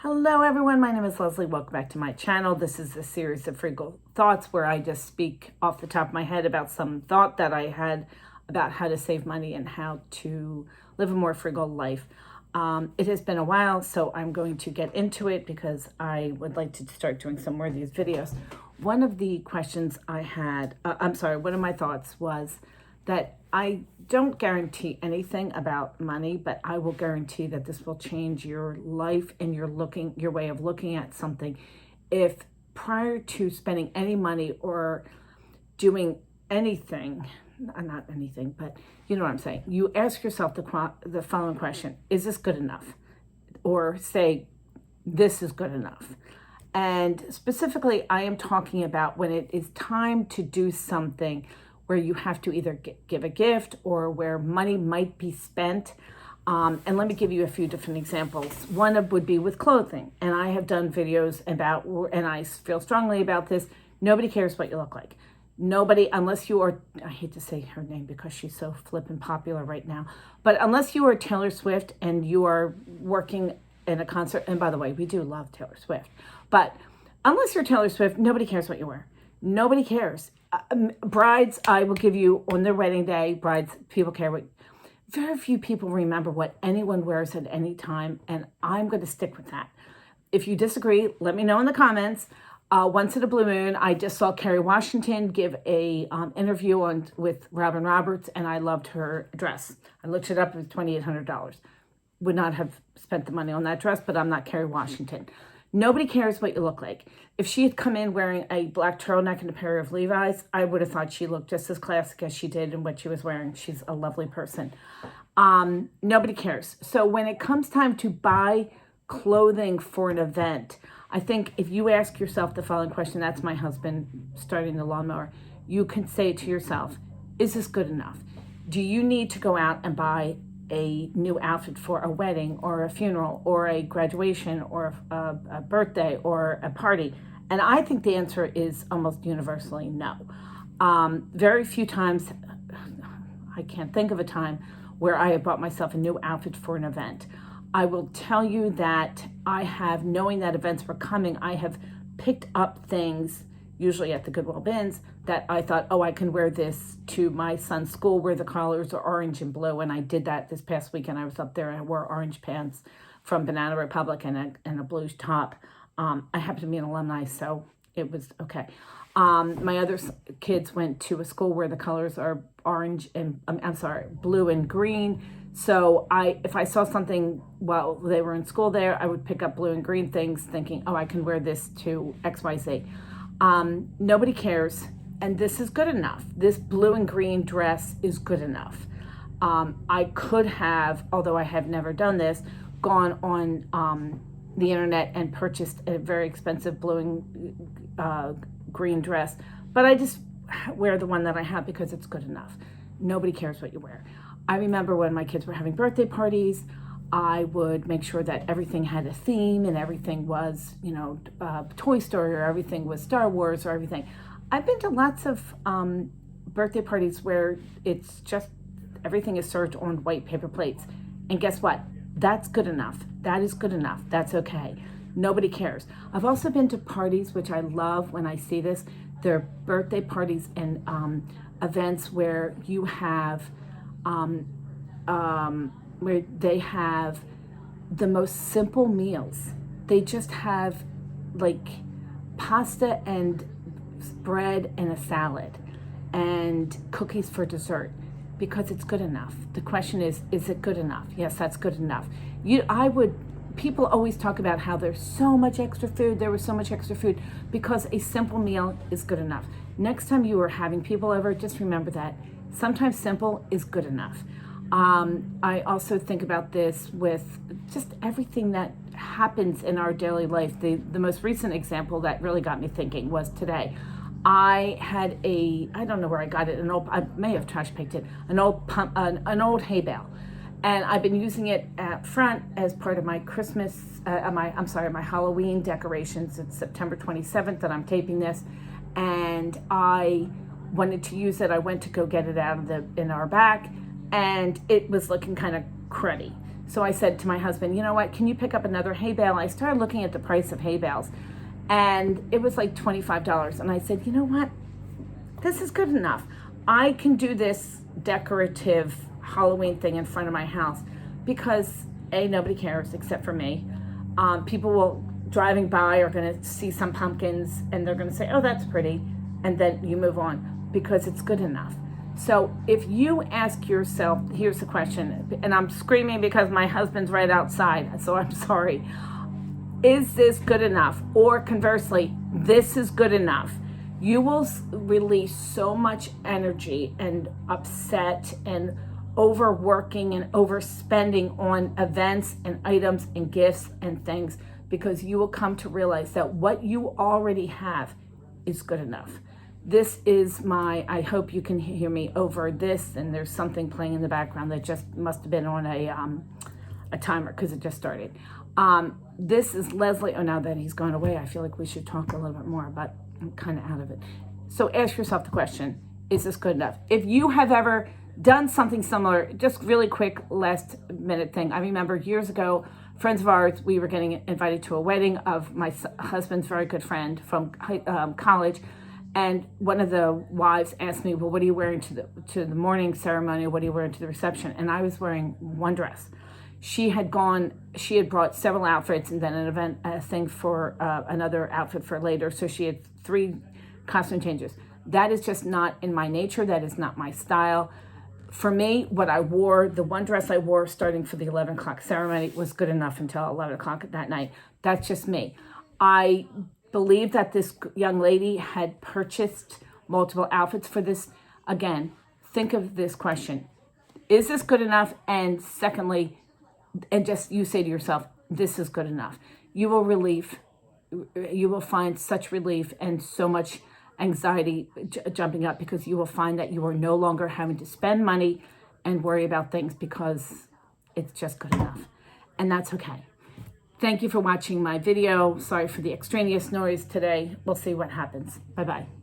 Hello everyone, my name is Leslie. Welcome back to my channel. This is a series of frugal thoughts where I just speak off the top of my head about some thought that I had about how to save money and how to live a more frugal life. It has been a while, so I'm going to get into it because I would like to start doing some more of these videos. One of the questions I had, one of my thoughts was that I don't guarantee anything about money, but I will guarantee that this will change your life and your way of looking at something. If prior to spending any money or doing anything, not anything, but you know what I'm saying, you ask yourself the following question: is this good enough? Or say, this is good enough. And specifically, I am talking about when it is time to do something where you have to either give a gift or where money might be spent. And let me give you a few different examples. One would be with clothing. And I have done videos about, and I feel strongly about this, nobody cares what you look like. Nobody, unless you are, I hate to say her name because she's so flippin' popular right now, but unless you are Taylor Swift and you are working in a concert, and by the way, we do love Taylor Swift, but unless you're Taylor Swift, nobody cares what you wear. Nobody cares. Brides, I will give you on their wedding day, brides, people care what, very few people remember what anyone wears at any time, and I'm going to stick with that. If you disagree, let me know in the comments. Once in a blue moon, I just saw Kerry Washington give a interview with Robin Roberts, and I loved her dress. I looked it up, it was $2,800. Would not have spent the money on that dress, but I'm not Kerry Washington. Nobody cares what you look like. If she had come in wearing a black turtleneck and a pair of Levi's, I would have thought she looked just as classic as she did in what she was wearing. She's a lovely person. Nobody cares. So when it comes time to buy clothing for an event, I think if you ask yourself the following question, that's my husband starting the lawnmower, you can say to yourself, is this good enough? Do you need to go out and buy a new outfit for a wedding or a funeral or a graduation or a birthday or a party? And I think the answer is almost universally no. Very few times, I can't think of a time where I have bought myself a new outfit for an event. I will tell you that I have, knowing that events were coming, I have picked up things, usually at the Goodwill bins, that I thought, oh, I can wear this to my son's school where the colors are orange and blue. And I did that this past weekend. I was up there and I wore orange pants from Banana Republic and a blue top. I happen to be an alumni, so it was okay. My other kids went to a school where the colors are orange and, blue and green. So if I saw something while they were in school there, I would pick up blue and green things thinking, oh, I can wear this to XYZ. Nobody cares, and this is good enough. This blue and green dress is good enough. I could have, although I have never done this, gone on the internet and purchased a very expensive blue and green dress, but I just wear the one that I have because it's good enough. Nobody cares what you wear. I remember when my kids were having birthday parties, I would make sure that everything had a theme and everything was, Toy Story, or everything was Star Wars, or everything. I've been to lots of birthday parties where it's just everything is served on white paper plates. And guess what? That's good enough. That is good enough. That's okay. Nobody cares. I've also been to parties, which I love when I see this. They're birthday parties and events where you have where they have the most simple meals. They just have like pasta and bread and a salad and cookies for dessert because it's good enough. The question is it good enough? Yes, that's good enough. People always talk about how there's so much extra food, there was so much extra food, because a simple meal is good enough. Next time you are having people over, just remember that sometimes simple is good enough. I also think about this with just everything that happens in our daily life. The most recent example that really got me thinking was today. I had I don't know where I got it, I may have trash picked it, an old hay bale. And I've been using it at front as part of my my Halloween decorations. It's September 27th that I'm taping this. And I wanted to use it. I went to go get it out in our back, and it was looking kind of cruddy. So I said to my husband, you know what, can you pick up another hay bale? I started looking at the price of hay bales, and it was like $25. And I said, you know what, this is good enough. I can do this decorative Halloween thing in front of my house because A, nobody cares except for me. People will, driving by, are going to see some pumpkins and they're going to say, oh, that's pretty. And then you move on because it's good enough. So if you ask yourself, here's the question, and I'm screaming because my husband's right outside, so I'm sorry. Is this good enough? Or conversely, this is good enough. You will release so much energy and upset and overworking and overspending on events and items and gifts and things, because you will come to realize that what you already have is good enough. This is I hope you can hear me over this, and there's something playing in the background that just must have been on a timer because it just started. This is Leslie. Oh, now that he's gone away, I feel like we should talk a little bit more, but I'm kind of out of it. So ask yourself the question, is this good enough? If you have ever done something similar, just really quick last minute thing. I remember years ago, friends of ours, we were getting invited to a wedding of my husband's very good friend from college. And one of the wives asked me, well, what are you wearing to the morning ceremony? What are you wearing to the reception? And I was wearing one dress. She had brought several outfits and then a thing for another outfit for later. So she had 3 costume changes. That is just not in my nature. That is not my style. For me, what I wore, the one dress I wore starting for the 11 o'clock ceremony was good enough until 11 o'clock that night. That's just me. I believe that this young lady had purchased multiple outfits for this. Again, think of this question. Is this good enough? And secondly, and just you say to yourself, this is good enough. You will find such relief and so much anxiety jumping up, because you will find that you are no longer having to spend money and worry about things because it's just good enough. And that's okay. Thank you for watching my video. Sorry for the extraneous noise today. We'll see what happens. Bye-bye.